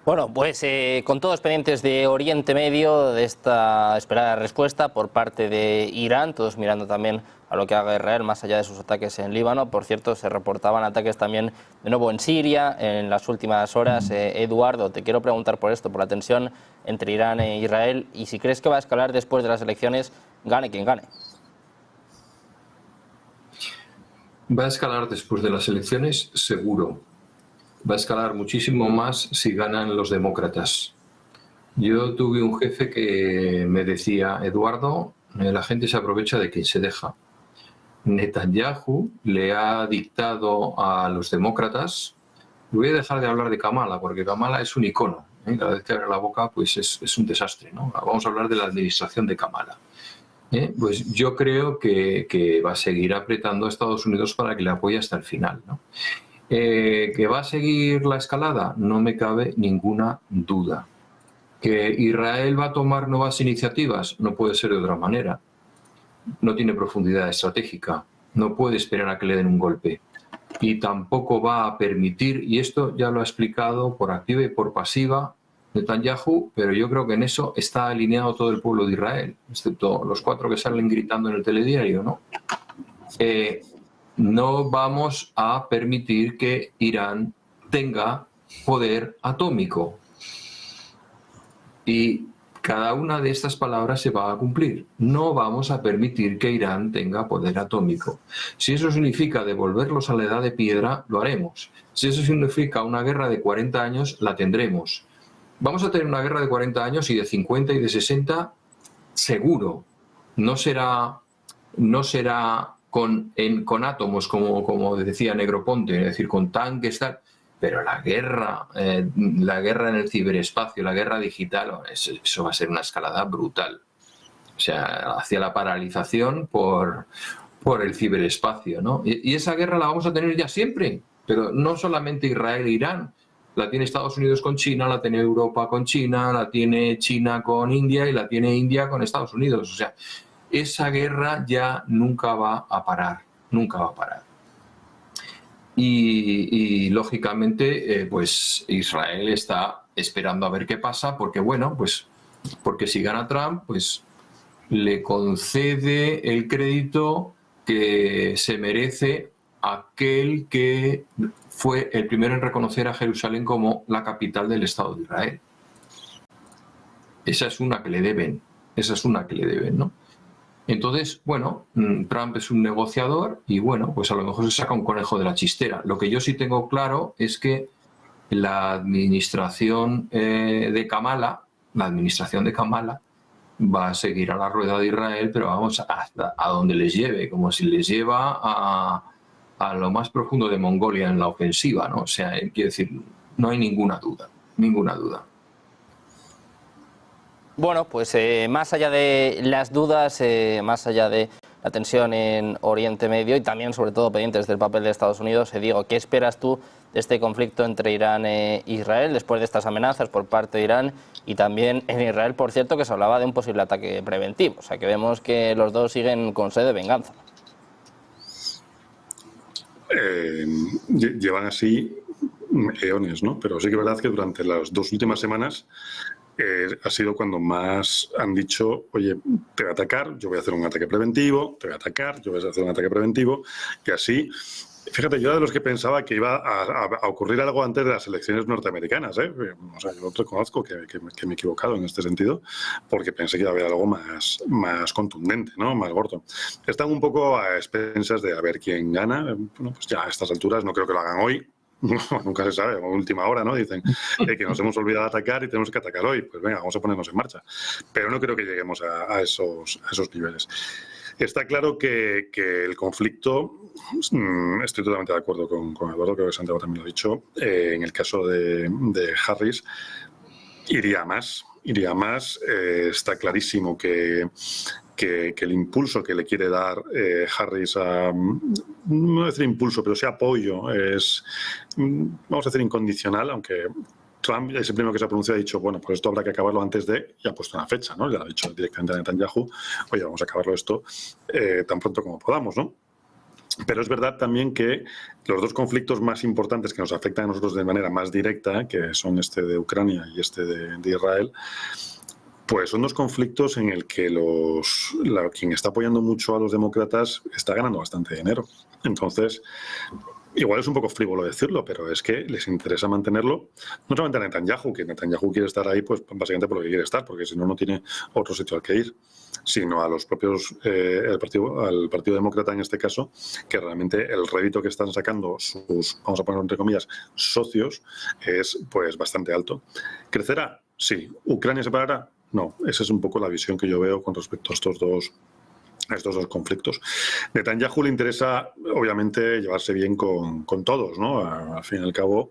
Bueno, pues con todos pendientes de Oriente Medio, de esta esperada respuesta por parte de Irán, todos mirando también a lo que haga Israel más allá de sus ataques en Líbano. Por cierto, se reportaban ataques también de nuevo en Siria en las últimas horas. Eduardo, te quiero preguntar por esto, por la tensión entre Irán e Israel, y si crees que va a escalar después de las elecciones, gane quien gane. Va a escalar después de las elecciones, seguro. Va a escalar muchísimo más si ganan los demócratas. Yo tuve un jefe que me decía, Eduardo, la gente se aprovecha de quien se deja. Netanyahu le ha dictado a los demócratas, voy a dejar de hablar de Kamala, porque Kamala es un icono, cada vez que abre la boca pues es un desastre, ¿no? Vamos a hablar de la administración de Kamala. Pues yo creo que va a seguir apretando a Estados Unidos para que le apoye hasta el final, ¿no? ¿Que va a seguir la escalada? No me cabe ninguna duda. ¿Que Israel va a tomar nuevas iniciativas? No puede ser de otra manera. No tiene profundidad estratégica. No puede esperar a que le den un golpe. Y tampoco va a permitir, y esto ya lo ha explicado por activa y por pasiva Netanyahu, pero yo creo que en eso está alineado todo el pueblo de Israel, excepto los 4 que salen gritando en el telediario, ¿no? No vamos a permitir que Irán tenga poder atómico. Y cada una de estas palabras se va a cumplir. No vamos a permitir que Irán tenga poder atómico. Si eso significa devolverlos a la edad de piedra, lo haremos. Si eso significa una guerra de 40 años, la tendremos. Vamos a tener una guerra de 40 años y de 50 y de 60, seguro. No será con átomos, como decía Negroponte, es decir, con tanques, tal, pero la guerra en el ciberespacio, la guerra digital, eso va a ser una escalada brutal. O sea, hacia la paralización por el ciberespacio, ¿no? Y esa guerra la vamos a tener ya siempre, pero no solamente Israel e Irán. La tiene Estados Unidos con China, la tiene Europa con China, la tiene China con India y la tiene India con Estados Unidos. O sea, esa guerra ya nunca va a parar, nunca va a parar. Y lógicamente, pues Israel está esperando a ver qué pasa, porque bueno, pues porque si gana Trump, pues le concede el crédito que se merece aquel que fue el primero en reconocer a Jerusalén como la capital del Estado de Israel. Esa es una que le deben, ¿no? Entonces, bueno, Trump es un negociador y bueno, pues a lo mejor se saca un conejo de la chistera. Lo que yo sí tengo claro es que la administración de Kamala va a seguir a la rueda de Israel, pero vamos hasta a donde les lleve, como si les lleva a lo más profundo de Mongolia en la ofensiva, ¿no? O sea, quiero decir, no hay ninguna duda. Bueno, pues más allá de las dudas, más allá de la tensión en Oriente Medio y también, sobre todo, pendientes del papel de Estados Unidos, Diego, ¿qué esperas tú de este conflicto entre Irán e Israel después de estas amenazas por parte de Irán? Y también en Israel, por cierto, que se hablaba de un posible ataque preventivo. O sea, que vemos que los dos siguen con sed de venganza. Llevan así eones, ¿no? Pero sí que es verdad que durante las 2 últimas semanas ha sido cuando más han dicho, oye, te voy a atacar, yo voy a hacer un ataque preventivo, te voy a atacar, yo voy a hacer un ataque preventivo, y así. Fíjate, yo era de los que pensaba que iba a ocurrir algo antes de las elecciones norteamericanas, ¿eh? O sea, yo reconozco que me he equivocado en este sentido, porque pensé que iba a haber algo más contundente, ¿no? Más gordo. Están un poco a expensas de a ver quién gana. Bueno, pues ya a estas alturas no creo que lo hagan hoy. Nunca se sabe, a última hora, ¿no? Dicen que nos hemos olvidado de atacar y tenemos que atacar hoy. Pues venga, vamos a ponernos en marcha. Pero no creo que lleguemos a esos niveles. Está claro que el conflicto, estoy totalmente de acuerdo con Eduardo, creo que Santiago también lo ha dicho, en el caso de Harris, iría más. Está clarísimo que el impulso que le quiere dar Harris no voy a decir impulso, pero sí apoyo, es, vamos a decir, incondicional, aunque Trump es el primero que se ha pronunciado y ha dicho, bueno, pues esto habrá que acabarlo antes de, y ha puesto una fecha, ¿no? Ya ha dicho directamente a Netanyahu, oye, vamos a acabarlo esto tan pronto como podamos, ¿no? Pero es verdad también que los dos conflictos más importantes que nos afectan a nosotros de manera más directa, que son este de Ucrania y este de Israel, pues son dos conflictos en el que quien está apoyando mucho a los demócratas está ganando bastante dinero. Entonces, igual es un poco frívolo decirlo, pero es que les interesa mantenerlo, no solamente a Netanyahu, que Netanyahu quiere estar ahí pues básicamente por lo que quiere estar, porque si no, no tiene otro sitio al que ir, sino a los propios, al Partido Demócrata en este caso, que realmente el rédito que están sacando sus, vamos a ponerlo entre comillas, socios, es pues bastante alto. ¿Crecerá? Sí. ¿Ucrania se parará? No. Esa es un poco la visión que yo veo con respecto a estos dos conflictos. Netanyahu le interesa, obviamente, llevarse bien con todos, ¿no? Al fin y al cabo,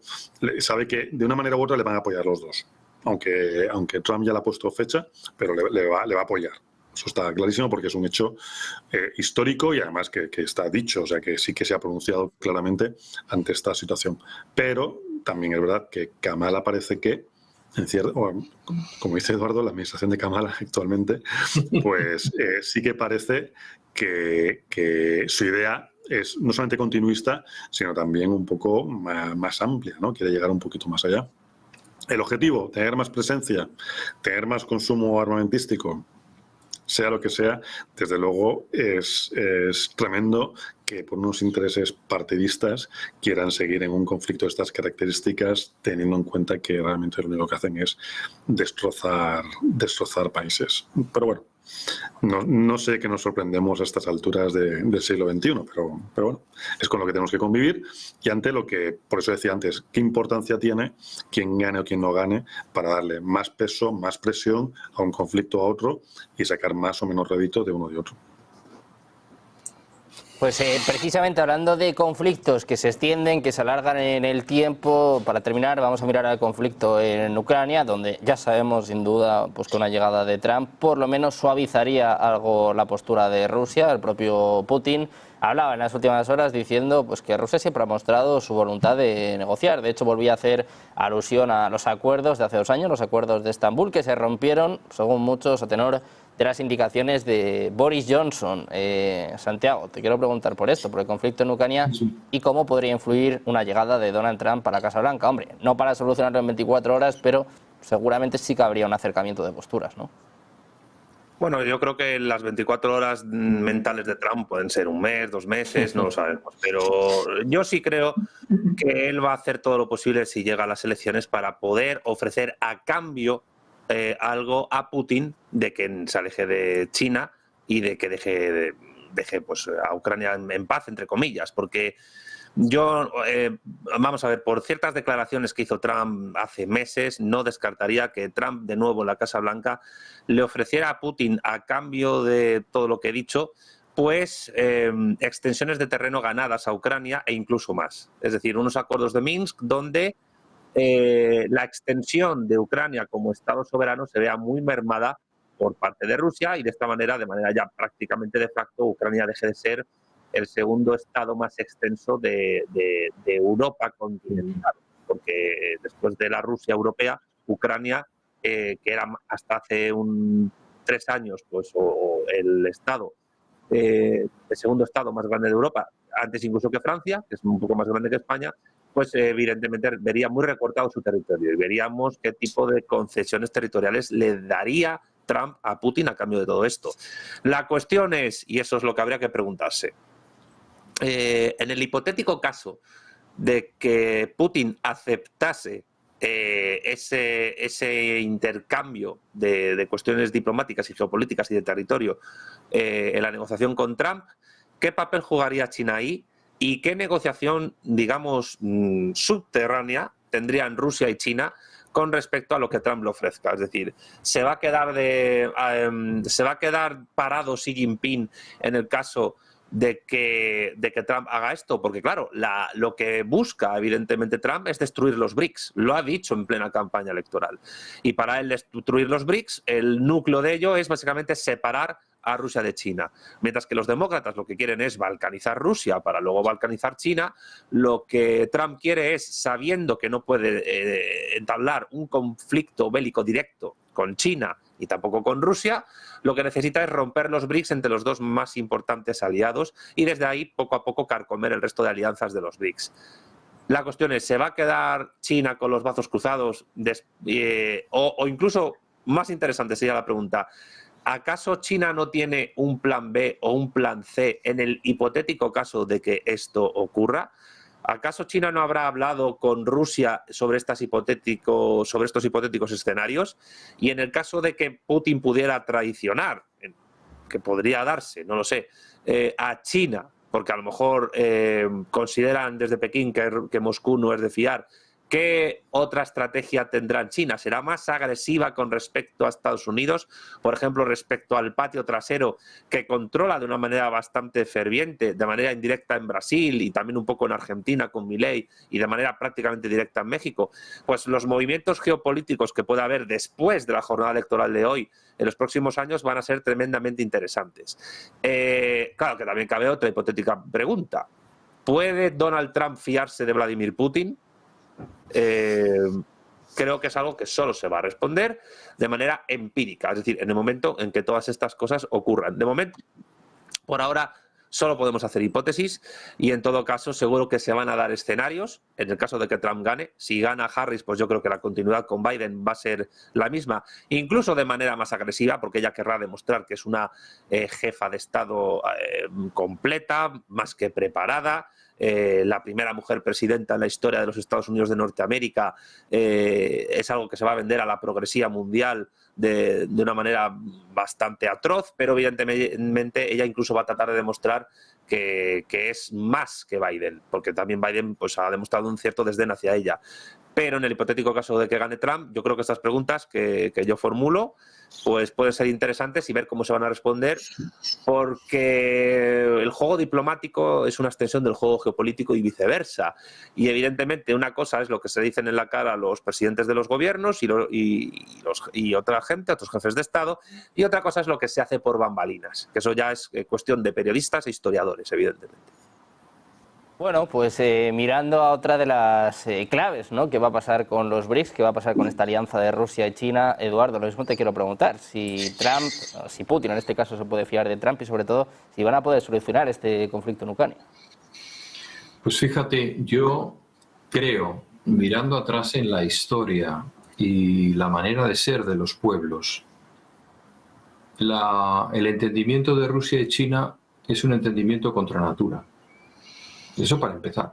sabe que de una manera u otra le van a apoyar los dos. Aunque Trump ya le ha puesto fecha, pero le va a apoyar. Eso está clarísimo porque es un hecho histórico y además que está dicho, o sea que sí que se ha pronunciado claramente ante esta situación. Pero también es verdad que Kamala parece que, como dice Eduardo, la administración de Kamala actualmente, pues sí que parece que su idea es no solamente continuista, sino también un poco más amplia, ¿no? Quiere llegar un poquito más allá. El objetivo, tener más presencia, tener más consumo armamentístico, sea lo que sea, desde luego es tremendo que por unos intereses partidistas quieran seguir en un conflicto de estas características, teniendo en cuenta que realmente lo único que hacen es destrozar países. Pero bueno, no sé qué nos sorprendemos a estas alturas del siglo XXI, pero bueno, es con lo que tenemos que convivir y ante lo que, por eso decía antes, qué importancia tiene quien gane o quien no gane para darle más peso, más presión a un conflicto a otro y sacar más o menos rédito de uno y otro. Pues precisamente hablando de conflictos que se extienden, que se alargan en el tiempo, para terminar vamos a mirar al conflicto en Ucrania, donde ya sabemos sin duda pues, que una llegada de Trump por lo menos suavizaría algo la postura de Rusia. El propio Putin hablaba en las últimas horas diciendo pues, que Rusia siempre ha mostrado su voluntad de negociar. De hecho, volvía a hacer alusión a los acuerdos de hace 2 años, los acuerdos de Estambul, que se rompieron, según muchos, a tenor de las indicaciones de Boris Johnson. Santiago, te quiero preguntar por esto, por el conflicto en Ucrania y cómo podría influir una llegada de Donald Trump a la Casa Blanca. Hombre, no para solucionarlo en 24 horas, pero seguramente sí que habría un acercamiento de posturas, ¿no? Bueno, yo creo que las 24 horas mentales de Trump pueden ser 1 mes, 2 meses, no lo sabemos. Pero yo sí creo que él va a hacer todo lo posible si llega a las elecciones para poder ofrecer a cambio algo a Putin de que se aleje de China y de que deje pues, a Ucrania en paz, entre comillas, porque yo, vamos a ver, por ciertas declaraciones que hizo Trump hace meses, no descartaría que Trump, de nuevo en la Casa Blanca, le ofreciera a Putin, a cambio de todo lo que he dicho, pues extensiones de terreno ganadas a Ucrania e incluso más. Es decir, unos acuerdos de Minsk donde la extensión de Ucrania como Estado soberano se vea muy mermada por parte de Rusia y de esta manera, de manera ya prácticamente de facto, Ucrania deje de ser el segundo estado más extenso de Europa continental, porque después de la Rusia europea, Ucrania, que era hasta hace 3 años pues, el estado, el segundo estado más grande de Europa, antes incluso que Francia, que es un poco más grande que España, pues evidentemente vería muy recortado su territorio y veríamos qué tipo de concesiones territoriales le daría Trump a Putin a cambio de todo esto. La cuestión es, y eso es lo que habría que preguntarse, en el hipotético caso de que Putin aceptase ese intercambio de cuestiones diplomáticas y geopolíticas y de territorio en la negociación con Trump, ¿qué papel jugaría China ahí? y qué negociación, digamos, subterránea tendrían Rusia y China con respecto a lo que Trump le ofrezca. Es decir, ¿se va a quedar parado Xi Jinping en el caso de que Trump haga esto? Porque claro, lo que busca evidentemente Trump es destruir los BRICS. Lo ha dicho en plena campaña electoral. Y para él destruir los BRICS, el núcleo de ello es básicamente separar a Rusia de China. Mientras que los demócratas lo que quieren es balcanizar Rusia para luego balcanizar China, lo que Trump quiere es, sabiendo que no puede entablar un conflicto bélico directo con China y tampoco con Rusia, lo que necesita es romper los BRICS entre los dos más importantes aliados y desde ahí poco a poco carcomer el resto de alianzas de los BRICS. La cuestión es, ¿se va a quedar China con los brazos cruzados? O incluso, más interesante sería la pregunta, ¿acaso China no tiene un plan B o un plan C en el hipotético caso de que esto ocurra? ¿Acaso China no habrá hablado con Rusia sobre estos hipotéticos escenarios? Y en el caso de que Putin pudiera traicionar, que podría darse, no lo sé, a China, porque a lo mejor consideran desde Pekín que Moscú no es de fiar, ¿qué otra estrategia tendrá China? ¿Será más agresiva con respecto a Estados Unidos? Por ejemplo, respecto al patio trasero que controla de una manera bastante ferviente, de manera indirecta en Brasil y también un poco en Argentina con Milei y de manera prácticamente directa en México. Pues los movimientos geopolíticos que pueda haber después de la jornada electoral de hoy en los próximos años van a ser tremendamente interesantes. Claro que también cabe otra hipotética pregunta. ¿Puede Donald Trump fiarse de Vladimir Putin? Creo que es algo que solo se va a responder de manera empírica, es decir, en el momento en que todas estas cosas ocurran. De momento, por ahora, solo podemos hacer hipótesis y en todo caso seguro que se van a dar escenarios en el caso de que Trump gane. Si gana Harris, pues yo creo que la continuidad con Biden va a ser la misma, incluso de manera más agresiva, porque ella querrá demostrar que es una jefa de Estado completa, más que preparada. La primera mujer presidenta en la historia de los Estados Unidos de Norteamérica, es algo que se va a vender a la progresía mundial de una manera bastante atroz, pero evidentemente ella incluso va a tratar de demostrar que es más que Biden, porque también Biden pues, ha demostrado un cierto desdén hacia ella. Pero en el hipotético caso de que gane Trump, yo creo que estas preguntas que yo formulo pues pueden ser interesantes y ver cómo se van a responder, porque el juego diplomático es una extensión del juego geopolítico y viceversa. Y evidentemente una cosa es lo que se dicen en la cara a los presidentes de los gobiernos y otra gente, otros jefes de Estado, y otra cosa es lo que se hace por bambalinas, que eso ya es cuestión de periodistas e historiadores, evidentemente. Bueno, pues mirando a otra de las claves, ¿no? ¿Qué va a pasar con los BRICS? ¿Qué va a pasar con esta alianza de Rusia y China? Eduardo, lo mismo te quiero preguntar. Si Putin en este caso se puede fiar de Trump y sobre todo si van a poder solucionar este conflicto en Ucrania. Pues fíjate, yo creo, mirando atrás en la historia y la manera de ser de los pueblos, el entendimiento de Rusia y China es un entendimiento contra natura. Eso para empezar.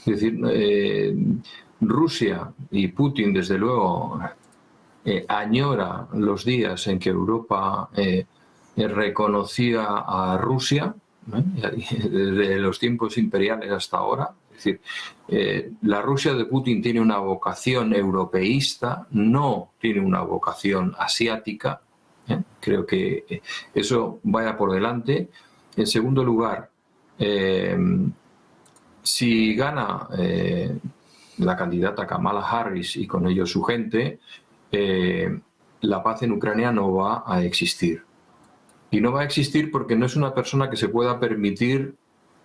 Es decir, Rusia y Putin, desde luego, añora los días en que Europa reconocía a Rusia, desde los tiempos imperiales hasta ahora. Es decir, la Rusia de Putin tiene una vocación europeísta, no tiene una vocación asiática. Creo que eso vaya por delante. En segundo lugar, si gana la candidata Kamala Harris y con ello su gente, la paz en Ucrania no va a existir. Y no va a existir porque no es una persona que se pueda permitir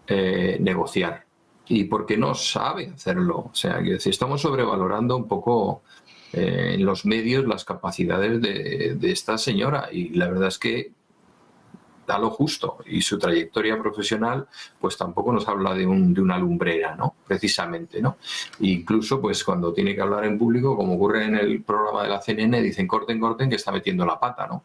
negociar y porque no sabe hacerlo. O sea, que estamos sobrevalorando un poco en los medios las capacidades de esta señora, y la verdad es que da lo justo, y su trayectoria profesional pues tampoco nos habla de una lumbrera, ¿no? Precisamente, ¿no? E incluso pues cuando tiene que hablar en público, como ocurre en el programa de la CNN, dicen corten, que está metiendo la pata, ¿no?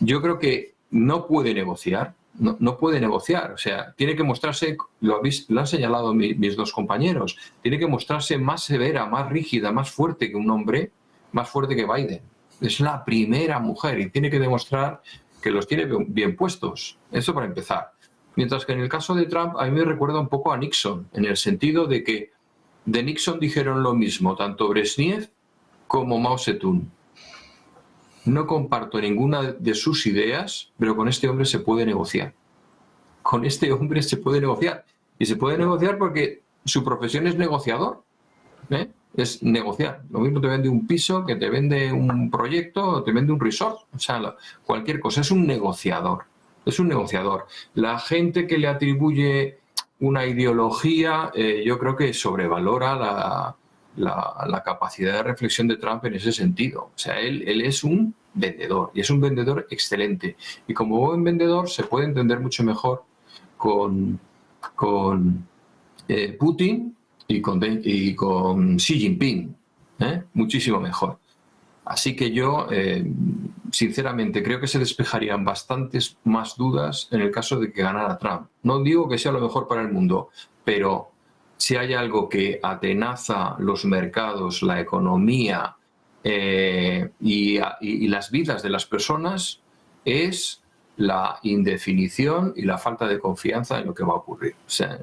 Yo creo que no puede negociar, no puede negociar, o sea, tiene que mostrarse, lo han señalado mis dos compañeros, tiene que mostrarse más severa, más rígida, más fuerte que un hombre, más fuerte que Biden. Es la primera mujer y tiene que demostrar que los tiene bien puestos. Eso para empezar. Mientras que en el caso de Trump a mí me recuerda un poco a Nixon, en el sentido de que de Nixon dijeron lo mismo tanto Brezhnev como Mao Zedong. No comparto ninguna de sus ideas, pero con este hombre se puede negociar. Con este hombre se puede negociar. Y se puede negociar porque su profesión es negociador. Es negociar. Lo mismo te vende un piso, que te vende un proyecto, o te vende un resort. O sea, cualquier cosa. Es un negociador. Es un negociador. La gente que le atribuye una ideología, yo creo que sobrevalora la capacidad de reflexión de Trump en ese sentido. O sea, él es un vendedor y es un vendedor excelente. Y como buen vendedor se puede entender mucho mejor con Putin y con Xi Jinping. Muchísimo mejor. Así que yo, sinceramente, creo que se despejarían bastantes más dudas en el caso de que ganara Trump. No digo que sea lo mejor para el mundo, pero si hay algo que atenaza los mercados, la economía y las vidas de las personas, es la indefinición y la falta de confianza en lo que va a ocurrir. O sea,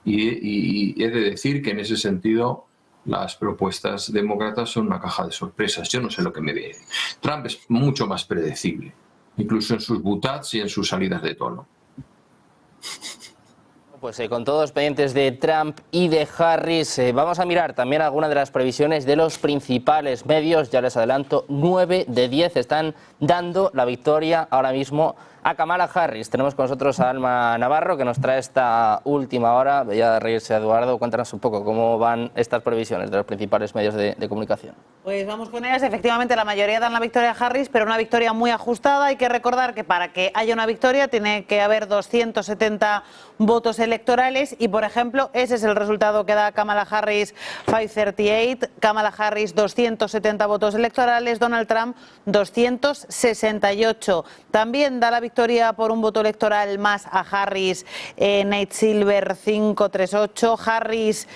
y he de decir que en ese sentido las propuestas demócratas son una caja de sorpresas. Yo no sé lo que me viene. Trump es mucho más predecible, incluso en sus butats y en sus salidas de tono. Pues con todos pendientes de Trump y de Harris, vamos a mirar también algunas de las previsiones de los principales medios. Ya les adelanto, 9 de 10 están dando la victoria ahora mismo a Kamala Harris. Tenemos con nosotros a Alma Navarro, que nos trae esta última hora. Veía reírse a Eduardo. Cuéntanos un poco cómo van estas previsiones de los principales medios de comunicación. Pues vamos con ellas. Efectivamente, la mayoría dan la victoria a Harris, pero una victoria muy ajustada. Hay que recordar que para que haya una victoria tiene que haber 270 votos electorales y, por ejemplo, ese es el resultado que da Kamala Harris, 538. Kamala Harris, 270 votos electorales. Donald Trump, 268. También da la victoria por un voto electoral más a Harris, Nate Silver, 538. Harris,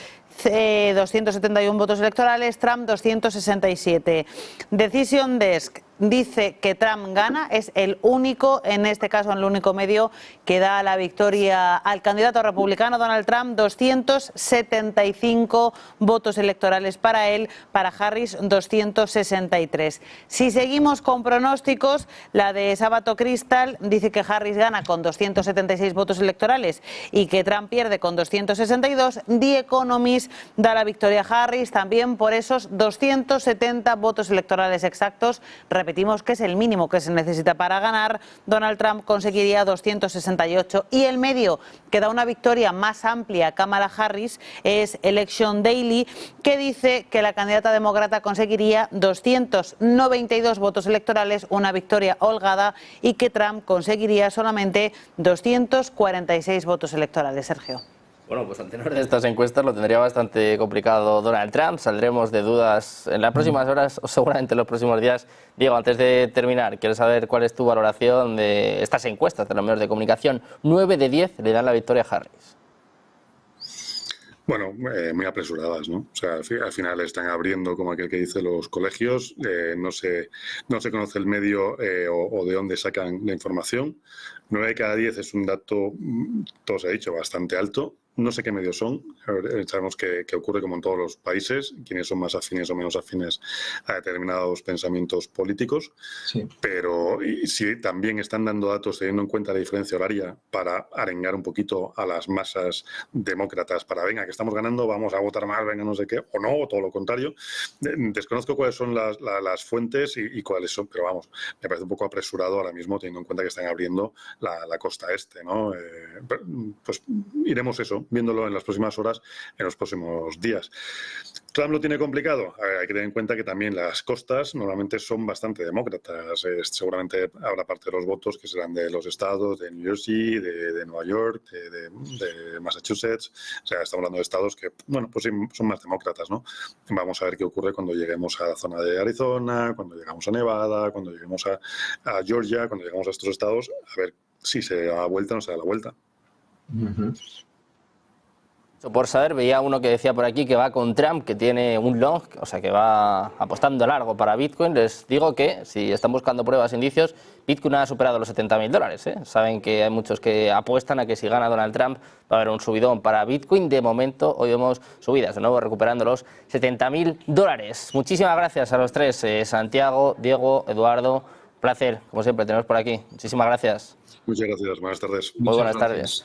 271 votos electorales, Trump 267. Decision Desk dice que Trump gana, es el único, en este caso el único medio que da la victoria al candidato republicano Donald Trump, 275 votos electorales para él, para Harris 263. Si seguimos con pronósticos, la de Sabato Crystal dice que Harris gana con 276 votos electorales y que Trump pierde con 262. The Economist da la victoria a Harris también por esos 270 votos electorales exactos. Repetimos que es el mínimo que se necesita para ganar. Donald Trump conseguiría 268. Y el medio que da una victoria más amplia a Kamala Harris es Election Daily, que dice que la candidata demócrata conseguiría 292 votos electorales, una victoria holgada, y que Trump conseguiría solamente 246 votos electorales. Sergio. Bueno, pues ante de estas encuestas lo tendría bastante complicado Donald Trump. Saldremos de dudas en las próximas horas o seguramente en los próximos días. Diego, antes de terminar, quiero saber cuál es tu valoración de estas encuestas de los medios de comunicación. 9 de 10 le dan la victoria a Harris. Bueno, muy apresuradas, ¿no? O sea, al final están abriendo, como aquel que dice, los colegios. No se conoce el medio o de dónde sacan la información. 9 de cada 10 es un dato, todo se ha dicho, bastante alto. No sé qué medios son. Sabemos que ocurre como en todos los países, quienes son más afines o menos afines a determinados pensamientos políticos. Sí. Pero sí, también están dando datos teniendo en cuenta la diferencia horaria para arengar un poquito a las masas demócratas para, venga, que estamos ganando, vamos a votar más, venga, no sé qué, o no, o todo lo contrario. Desconozco cuáles son las fuentes y cuáles son, pero vamos, me parece un poco apresurado ahora mismo teniendo en cuenta que están abriendo la costa este, ¿no? Pues iremos eso, viéndolo en las próximas horas, en los próximos días. ¿Trump lo tiene complicado? A ver, hay que tener en cuenta que también las costas normalmente son bastante demócratas. Seguramente habrá parte de los votos que serán de los estados de New Jersey, de Nueva York, de Massachusetts. O sea, estamos hablando de estados que, bueno, pues son más demócratas, ¿no? Vamos a ver qué ocurre cuando lleguemos a la zona de Arizona, cuando llegamos a Nevada, cuando lleguemos a Georgia, cuando llegamos a estos estados, a ver si se da la vuelta o no se da la vuelta. Por saber, veía uno que decía por aquí que va con Trump, que tiene un long, o sea que va apostando largo para Bitcoin. Les digo que si están buscando pruebas, indicios, Bitcoin ha superado los $70.000. ¿eh? Saben que hay muchos que apuestan a que si gana Donald Trump va a haber un subidón para Bitcoin. De momento, hoy vemos subidas, de nuevo recuperando los $70.000. Muchísimas gracias a los tres, Santiago, Diego, Eduardo. Un placer, como siempre, teneros por aquí. Muchísimas gracias. Muchas gracias, buenas tardes. Muy buenas tardes.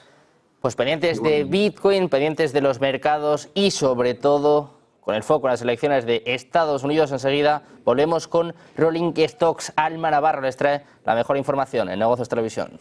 Pues pendientes de Bitcoin, pendientes de los mercados y sobre todo con el foco en las elecciones de Estados Unidos. Enseguida volvemos con Rolling Stocks. Alma Navarro les trae la mejor información en Negocios Televisión.